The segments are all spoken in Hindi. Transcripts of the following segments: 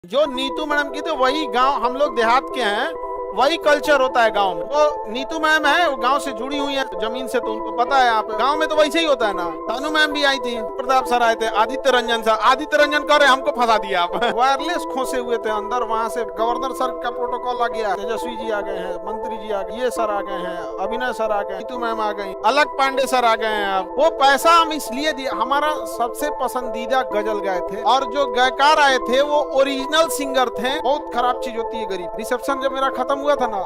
जो नीतू मैडम की थी वही गांव, हम लोग देहात के हैं, वही कल्चर होता है गांव में। वो नीतू मैम है, वो गांव से जुड़ी हुई है जमीन से, तो उनको पता है। आप गांव में तो वैसे ही होता है ना। तानू मैम भी आई थी, प्रताप सर आए थे, आदित्य रंजन सर। आदित्य रंजन कह रहे हमको फंसा दिया आप। वायरलेस खोसे हुए थे अंदर, वहां से गवर्नर सर का प्रोटोकॉल आ गया, तेजस्वी जी आ गए हैं, मंत्री जी आ गए, ये सर आ गए हैं, अभिनय सर आ गए, नीतू मैम आ गई, अलग पांडे सर आ गए हैं। आप वो पैसा हम इसलिए दिए, हमारा सबसे पसंदीदा गजल गाए थे, और जो गायकार आए थे वो ओरिजिनल सिंगर थे। बहुत खराब चीज होती है गरीब। रिसेप्शन जब मेरा खत्म हुआ था ना,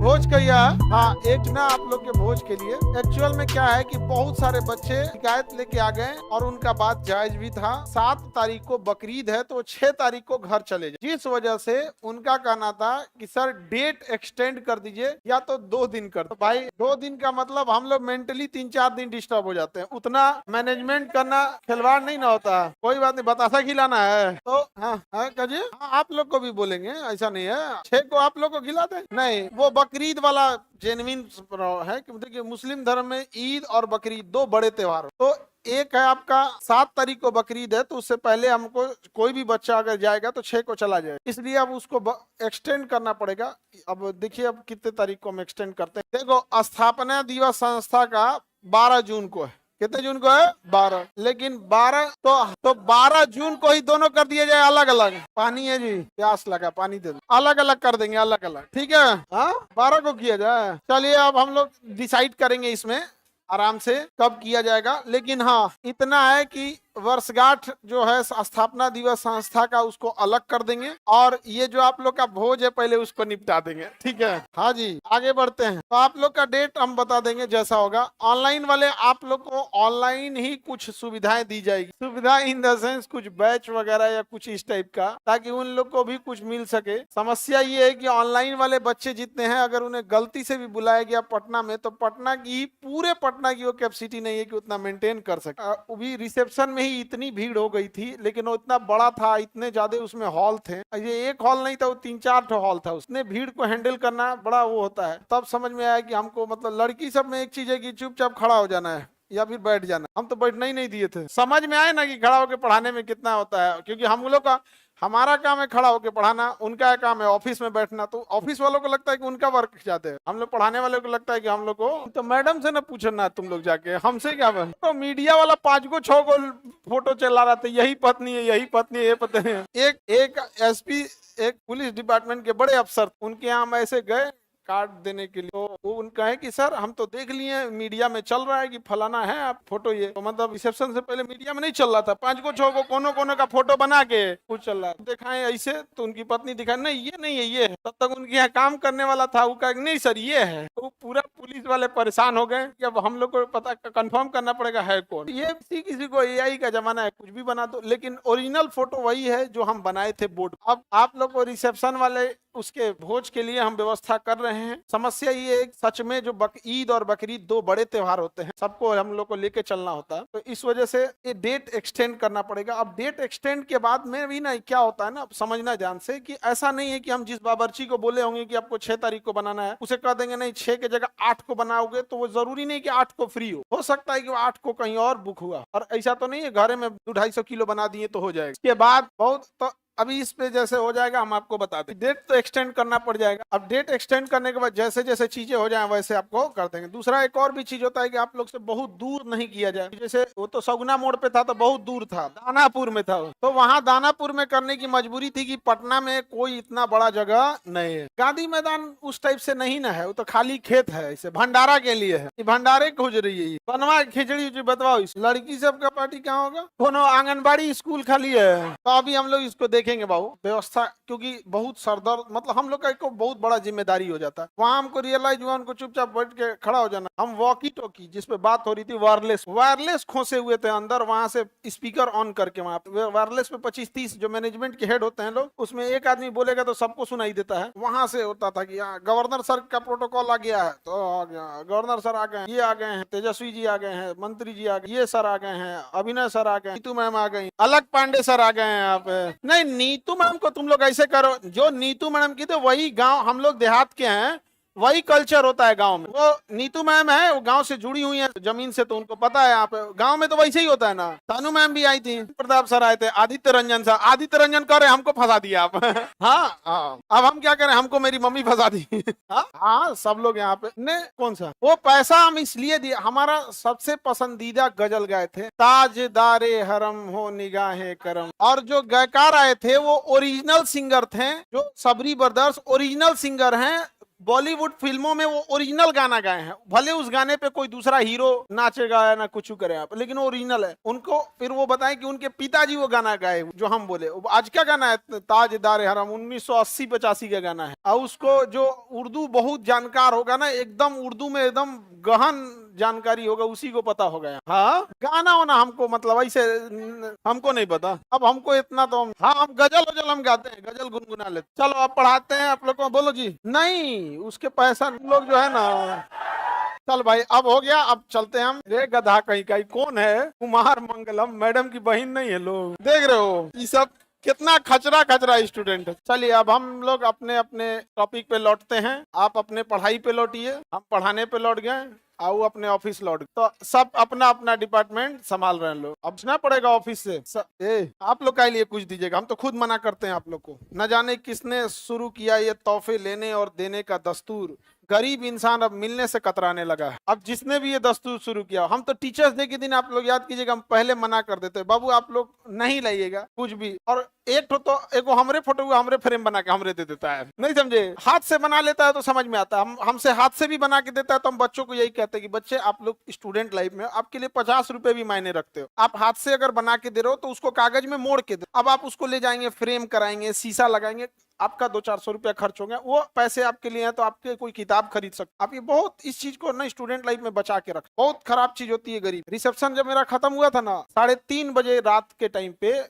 भोज कहिया, हाँ एक ना आप लोग के भोज के लिए एक्चुअल में क्या है कि बहुत सारे बच्चे शिकायत लेके आ गए, और उनका बात जायज भी था। 7 तारीख को बकरीद है, तो 6 तारीख को घर चले जाए, जिस वजह से उनका कहना था कि सर डेट एक्सटेंड कर दीजिए, या तो 2 दिन कर दो। भाई 2 दिन का मतलब हम लोग मेंटली 3-4 दिन डिस्टर्ब हो जाते हैं। उतना मैनेजमेंट करना खिलवाड़ नहीं ना होता। कोई बात नहीं, बतासा खिलाना है तो हाँ कहिए, हाँ आप लोग को भी बोलेंगे, ऐसा नहीं है। 6 को आप लोग को खिला दे, नहीं वो बकरीद वाला जेन्युइन है कि देखिए मुस्लिम धर्म में ईद और बकरीद 2 बड़े त्योहार। तो एक है आपका 7 तारीख को बकरीद है, तो उससे पहले हमको कोई भी बच्चा अगर जाएगा तो 6 को चला जाए, इसलिए अब उसको एक्सटेंड करना पड़ेगा। अब देखिए अब कितने तारीख को हम एक्सटेंड करते हैं। देखो स्थापना दिवस संस्था का 12 जून को है। कितने जून को है? 12। लेकिन 12 तो 12 जून को ही दोनों कर दिए जाए अलग अलग। पानी है जी, प्यास लगा, पानी दे दो। अलग अलग कर देंगे, अलग अलग, ठीक है। हाँ 12 को किया जाए। चलिए अब हम लोग डिसाइड करेंगे इसमें आराम से कब किया जाएगा। लेकिन हाँ इतना है कि वर्षगांठ जो है स्थापना दिवस संस्था का, उसको अलग कर देंगे, और ये जो आप लोग का भोज है पहले उसको निपटा देंगे, ठीक है। हाँ जी आगे बढ़ते हैं। तो आप लोग का डेट हम बता देंगे जैसा होगा। ऑनलाइन वाले आप लोग को ऑनलाइन ही कुछ सुविधाएं दी जाएगी। सुविधा इन द सेंस कुछ बैच वगैरह या कुछ इस टाइप का, ताकि उन लोग को भी कुछ मिल सके। समस्या ये है कि ऑनलाइन वाले बच्चे जितने हैं, अगर उन्हें गलती से भी बुलाया गया पटना में, तो पटना की पूरे पटना की वो कैपेसिटी नहीं है कि उतना मेंटेन कर सके। वो भी रिसेप्शन में ही इतनी भीड़ हो गई थी, लेकिन वो इतना बड़ा था, इतने ज्यादा उसमें हॉल थे। ये एक हॉल नहीं था, वो 3-4 हॉल था। उसने भीड़ को हैंडल करना बड़ा वो होता है। तब समझ में आया कि हमको मतलब लड़की सब में एक चीज है कि चुपचाप खड़ा हो जाना है या फिर बैठ जाना। हम तो बैठना ही नहीं दिए थे। समझ में आए ना कि खड़ा होकर पढ़ाने में कितना होता है, क्योंकि हम लोग का हमारा काम है खड़ा होकर पढ़ाना, उनका काम है ऑफिस में बैठना। तो ऑफिस वालों को लगता है कि उनका वर्क ज्यादा है, हम लोग पढ़ाने वालों को लगता है कि हम लोग को तो मैडम से ना पूछना तुम लोग जाके, हमसे क्या बन। तो मीडिया वाला 5 को 6 को फोटो चला रहा था, यही पत्नी है, यही पत्नी है, ये पत्नी है। एक एसपी, एक पुलिस डिपार्टमेंट के बड़े अफसर, उनके यहाँ हम ऐसे गए कार्ड देने के लिए, तो वो उनका है कि सर हम तो देख लिए मीडिया में चल रहा है कि फलाना है आप फोटो, ये तो मतलब रिसेप्शन से पहले मीडिया में नहीं चल रहा था। 5 को 6 को कोनों कोनों का फोटो बना के कुछ चल रहा है। दिखाएं ऐसे, तो उनकी पत्नी दिखाए नहीं ये नहीं है ये है। तब तक उनके यहाँ काम करने वाला था, वो कहा नहीं सर ये है। तो पूरा पुलिस वाले परेशान हो गए कि अब हम लोग को पता कंफर्म करना पड़ेगा है कौन। ये किसी को एआई का जमाना है, कुछ भी बना दो, लेकिन ओरिजिनल फोटो वही है जो हम बनाए थे बोर्ड। अब आप लोग को रिसेप्शन वाले उसके भोज के लिए हम व्यवस्था कर रहे हैं। समस्या ये है सच में जो ईद और बकरीद 2 बड़े त्योहार होते हैं, सबको हम लोग को लेके चलना होता है, तो इस वजह से ये डेट एक्सटेंड करना पड़ेगा। अब डेट एक्सटेंड के बाद में भी ना क्या होता है ना, समझना ध्यान से कि ऐसा नहीं है कि हम जिस बावर्ची को बोले होंगे कि आपको 6 तारीख को बनाना है, उसे कह देंगे नहीं 6 की जगह 8 को बनाओगे, तो वो जरूरी नहीं कि 8 को फ्री हो सकता है कि 8 को कहीं और बुक हुआ। और ऐसा तो नहीं है घर में 200-250 किलो बना दिए तो हो जाएगा। इसके बाद बहुत तो अभी इस पे जैसे हो जाएगा हम आपको बता दें। डेट तो एक्सटेंड करना पड़ जाएगा। अब डेट एक्सटेंड करने के बाद जैसे जैसे चीजें हो जाए वैसे आपको कर देंगे। दूसरा एक और भी चीज होता है कि आप लोग से बहुत दूर नहीं किया जाए। जैसे वो तो सगुना मोड़ पे था तो बहुत दूर था, दानापुर में था, तो वहां दानापुर में करने की मजबूरी थी कि पटना में कोई इतना बड़ा जगह नहीं है। गांधी मैदान उस टाइप से नहीं ना है, वो तो खाली खेत है, इसे भंडारा के लिए है। भंडारे खोज रही है बनवा खिचड़ी बताओ। इस लड़की सबका पार्टी कहाँ होगा? दोनों आंगनबाड़ी स्कूल खाली है, तो अभी हम लोग इसको देखेंगे बाबू व्यवस्था, क्योंकि बहुत सरदर्द मतलब हम लोग का एक बहुत बड़ा जिम्मेदारी हो जाता है। वहां हमको रियलाइज हुआ उनको चुपचाप बैठ के खड़ा हो जाना। हम वॉकी टॉकी जिसपे बात हो रही थी वायरलेस खोसे हुए थे अंदर, वहां से स्पीकर ऑन करके वहां वायरलेस पे 25-30 जो मैनेजमेंट के हेड होते हैं लोग, उसमें एक आदमी बोलेगा तो सबको सुनाई देता है। वहां से होता था कि गवर्नर सर का प्रोटोकॉल आ गया है, तो आ गया गवर्नर सर आ गए, ये आ गए हैं, तेजस्वी जी आ गए हैं, मंत्री जी आ गए, ये सर आ गए हैं, अभिनय सर आ गए, नीतू मैम आ गई, अलग पांडे सर आ गए हैं। आप नहीं नीतू मैम को तुम लोग ऐसे करो, जो नीतू मैडम की थी वही गांव, हम लोग देहात के हैं, वही कल्चर होता है गांव में। वो नीतू मैम है, वो गांव से जुड़ी हुई है जमीन से, तो उनको पता है यहाँ पे गांव में तो वैसे ही होता है ना। तानू मैम भी आई थी, प्रताप सर आए थे, आदित्य रंजन सर। आदित्य रंजन कह रहे हमको फंसा दिया आप। हाँ हाँ, अब हम क्या करें, हमको मेरी मम्मी फंसा दी। हाँ हाँ, सब लोग यहाँ पे ने कौन सा वो पैसा हम इसलिए दिया। हमारा सबसे पसंदीदा गजल गाए थे, ताजदारे हरम हो निगाहे करम। और जो गायकार आए थे वो ओरिजिनल सिंगर थे, जो सबरी ब्रदर्स ओरिजिनल सिंगर हैं। बॉलीवुड फिल्मों में वो ओरिजिनल गाना गाए हैं, भले उस गाने पे कोई दूसरा हीरो नाचेगा या ना कुछ करे आप, लेकिन वो ओरिजिनल है। उनको फिर वो बताएं कि उनके पिताजी वो गाना गाए जो हम बोले। आज क्या गाना है, ताजदार हरम 1980-85 का गाना है। और उसको जो उर्दू बहुत जानकार होगा ना, एकदम उर्दू में एकदम गहन जानकारी होगा, उसी को पता होगा। हाँ, गाना होना हमको मतलब ऐसे हमको नहीं पता। अब हमको इतना तो हाँ, हम गजल वजल हम गाते हैं, गजल गुनगुना लेते। चलो अब पढ़ाते हैं आप लोग को। बोलो जी। नहीं, उसके पैसा लोग जो है ना। चल भाई, अब हो गया, अब चलते हैं हम। रे गधा कहीं कहीं कौन है, कुमार मंगलम मैडम की बहन नहीं है। लोग देख रहे हो ये सब कितना खचरा खचरा स्टूडेंट है। चलिए अब हम लोग अपने अपने टॉपिक पे लौटते हैं। आप अपने पढ़ाई पे लौटिए, हम पढ़ाने पे लौट गए, आओ अपने ऑफिस लौट। तो सब अपना अपना डिपार्टमेंट संभाल रहे हैं लोग। अब सुना पड़ेगा ऑफिस से। आप लोग के लिए कुछ दीजिएगा, हम तो खुद मना करते हैं आप लोग को। न जाने किसने शुरू किया ये तोहफे लेने और देने का दस्तूर। गरीब इंसान अब मिलने से कतराने लगा है। अब जिसने भी ये दस्तूर शुरू किया, हम तो टीचर्स डे के दिन आप लोग याद कीजिएगा, हम पहले मना कर देते, बाबू आप लोग नहीं लाइएगा कुछ भी। और एक हमरे फोटो हमरे फ्रेम बना के हमरे दे देता है, नहीं समझे। हाथ से बना लेता है तो समझ में आता है, हमसे हाथ से भी बना के देता है। तो हम बच्चों को यही कहते हैं कि बच्चे आप लोग स्टूडेंट लाइफ में आपके लिए 50 रुपए भी मायने रखते हो। आप हाथ से अगर बना के दे रहे हो तो उसको कागज में मोड़ के दे। अब आप उसको ले जाएंगे, फ्रेम कराएंगे, शीशा लगाएंगे, आपका 200-400 रुपया खर्च होंगे। वो पैसे आपके लिए हैं तो आपके कोई किताब खरीद सकते। आप ये बहुत इस चीज को ना स्टूडेंट लाइफ में बचा के रख। बहुत खराब चीज होती है गरीब। रिसेप्शन जब मेरा खत्म हुआ था ना 3:30 बजे रात के टाइम पे,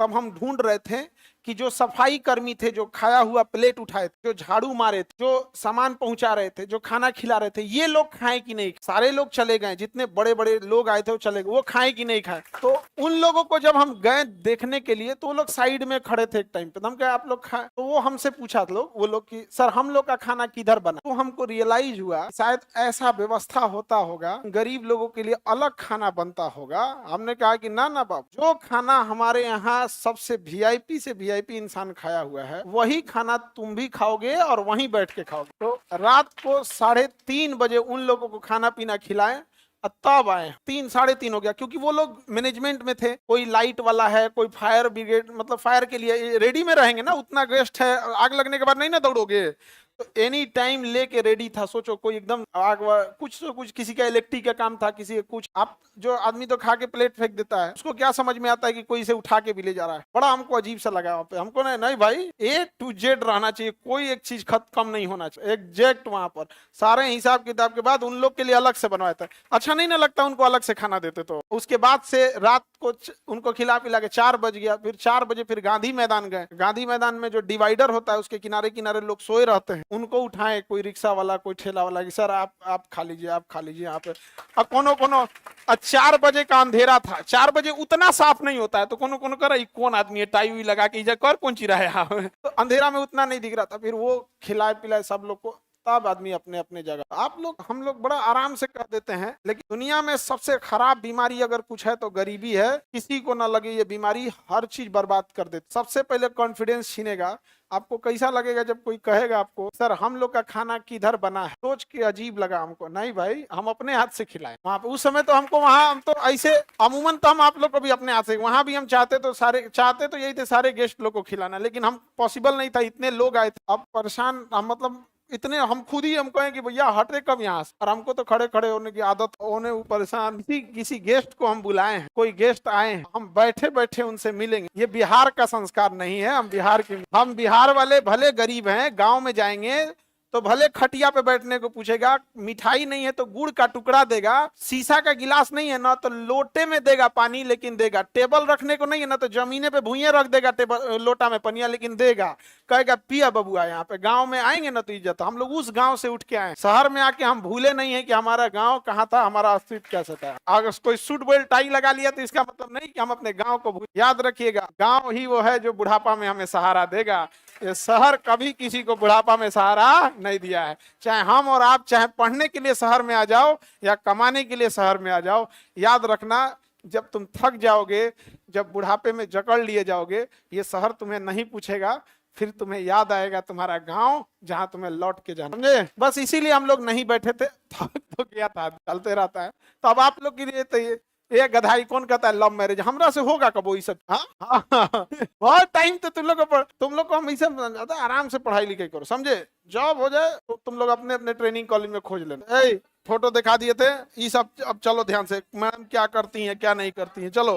तब हम ढूंढ रहे थे कि जो सफाई कर्मी थे, जो खाया हुआ प्लेट उठाए थे, जो झाड़ू मारे थे, जो सामान पहुंचा रहे थे, जो खाना खिला रहे थे, ये लोग खाएं कि नहीं। सारे लोग चले गए, जितने बड़े बड़े लोग आए थे वो चले गए। वो खाएं कि नहीं खाए। तो उन लोगों को जब हम गए देखने के लिए तो वो लोग साइड में खड़े थे एक टाइम पे। तो हम कहे आप लोग खाए, तो वो हमसे पूछा वो लोग कि सर हम लोग का खाना किधर बना। तो हमको रियलाइज हुआ शायद ऐसा व्यवस्था होता होगा, गरीब लोगों के लिए अलग खाना बनता होगा। हमने कहा कि ना ना बाप, जो खाना हमारे यहाँ सबसे वीआईपी से वीआईपी इंसान खाया हुआ है, वही खाना तुम भी खाओगे और वहीं बैठ के खाओगे। तो रात को 3:30 बजे उन लोगों को खाना पीना खिलाएं, तब आए। 3-3:30 हो गया, क्योंकि वो लोग मैनेजमेंट में थे। कोई लाइट वाला है, कोई फायर ब्रिगेड, मतलब फायर के लिए रेडी में रहेंगे ना। उतना गेस्ट है, आग लगने के बाद नहीं ना दौड़ोगे। तो एनी टाइम लेके रेडी था। सोचो कोई एकदम आग कुछ तो कुछ, किसी का इलेक्ट्रिक का काम था, किसी का कुछ। आप जो आदमी तो खा के प्लेट फेंक देता है, उसको क्या समझ में आता है कि कोई इसे उठा के भी ले जा रहा है। बड़ा हमको अजीब सा लगा वहाँ पे। हमको नहीं भाई, A to Z रहना चाहिए, कोई एक चीज कम नहीं होना चाहिए, एग्जैक्ट वहां पर सारे हिसाब किताब के बाद उन लोग के लिए अलग से बनवाया था। अच्छा नहीं ना लगता उनको अलग से खाना देते। तो उसके बाद से रात को उनको खिला पिला के 4 बज गया। फिर 4 बजे फिर गांधी मैदान गए। गांधी मैदान में जो डिवाइडर होता है उसके किनारे किनारे लोग सोए रहते हैं, उनको उठाए, कोई रिक्शा वाला, कोई ठेला वाला कि सर आप खा लीजिए, आप खा लीजिए यहाँ पे। अब कोनो 4 बजे का अंधेरा था। 4 बजे उतना साफ नहीं होता है, तो कोनो कह रहा है कौन आदमी है टाई हुई लगा के इधर कर कौन चिरा है यहाँ। तो अंधेरा में उतना नहीं दिख रहा था। फिर वो खिलाए पिलाए सब लोग को, तब आदमी अपने अपने जगह। आप लोग हम लोग बड़ा आराम से कर देते हैं, लेकिन दुनिया में सबसे खराब बीमारी अगर कुछ है तो गरीबी है। किसी को ना लगे ये बीमारी, हर चीज बर्बाद कर देती। सबसे पहले कॉन्फिडेंस छीनेगा। आपको कैसा लगेगा जब कोई कहेगा आपको सर हम लोग का खाना किधर बना है। सोच के अजीब लगा हमको। नहीं भाई, हम अपने हाथ से खिलाए वहां पे। उस समय तो हमको वहां, हम तो ऐसे अमूमन तो हम आप लोग को भी अपने हाथ से, वहां भी हम चाहते तो यही थे सारे गेस्ट लोग को खिलाना, लेकिन हम पॉसिबल नहीं था, इतने लोग आए थे। अब परेशान मतलब इतने, हम खुद ही हम कहें कि भैया हटे कब यहाँ से। और हमको तो खड़े खड़े होने की आदत, होने परेशान। किसी गेस्ट को हम बुलाए हैं, कोई गेस्ट आए हैं, हम बैठे बैठे उनसे मिलेंगे। ये बिहार का संस्कार नहीं है। हम बिहार वाले भले गरीब हैं, गांव में जाएंगे तो भले खटिया पे बैठने को पूछेगा, मिठाई नहीं है तो गुड़ का टुकड़ा देगा, शीशा का गिलास नहीं है ना तो लोटे में देगा पानी, लेकिन देगा। टेबल रखने को नहीं है ना तो जमीने पे भुइयां रख देगा, टेबल लोटा में पनिया, लेकिन देगा। कहेगा पिया बबुआ। यहाँ पे गांव में आएंगे ना तो इज्जत। हम लोग उस गांव से उठ के आए, शहर में आके हम भूले नहीं है कि हमारा गाँव कहाँ था, हमारा अस्तित्व कैसे था। अगर कोई सूट बेल्ट टाई लगा लिया तो इसका मतलब नहीं कि हम अपने गाँव को भूल। याद रखिएगा, गाँव ही वो है जो बुढ़ापा में हमें सहारा देगा। ये शहर कभी किसी को बुढ़ापा में सहारा नहीं दिया है। चाहे हम और आप चाहे पढ़ने के लिए शहर में आ जाओ या कमाने के लिए शहर में आ जाओ, याद रखना जब तुम थक जाओगे, जब बुढ़ापे में जकड़ लिए जाओगे, ये शहर तुम्हें नहीं पूछेगा, फिर तुम्हें याद आएगा तुम्हारा गांव जहां तुम्हें लौट के जाना। समझे? बस इसीलिए हम लोग नहीं बैठे थे, थक तो गया था, चलते रहता है। तो अब आप लोग के लिए तो ये गधाई कौन कहता है लव मैरिज, हमरा से होगा कब वो सब? हाँ हाँ बहुत टाइम तो तुम लोग को हम इसे आराम से पढ़ाई लिखाई करो, समझे? जॉब हो जाए तो तुम लोग अपने अपने ट्रेनिंग कॉलेज में खोज लेना। फोटो दिखा दिए थे, ये सब अब चलो ध्यान से, मैडम क्या करती हैं क्या नहीं करती हैं, चलो।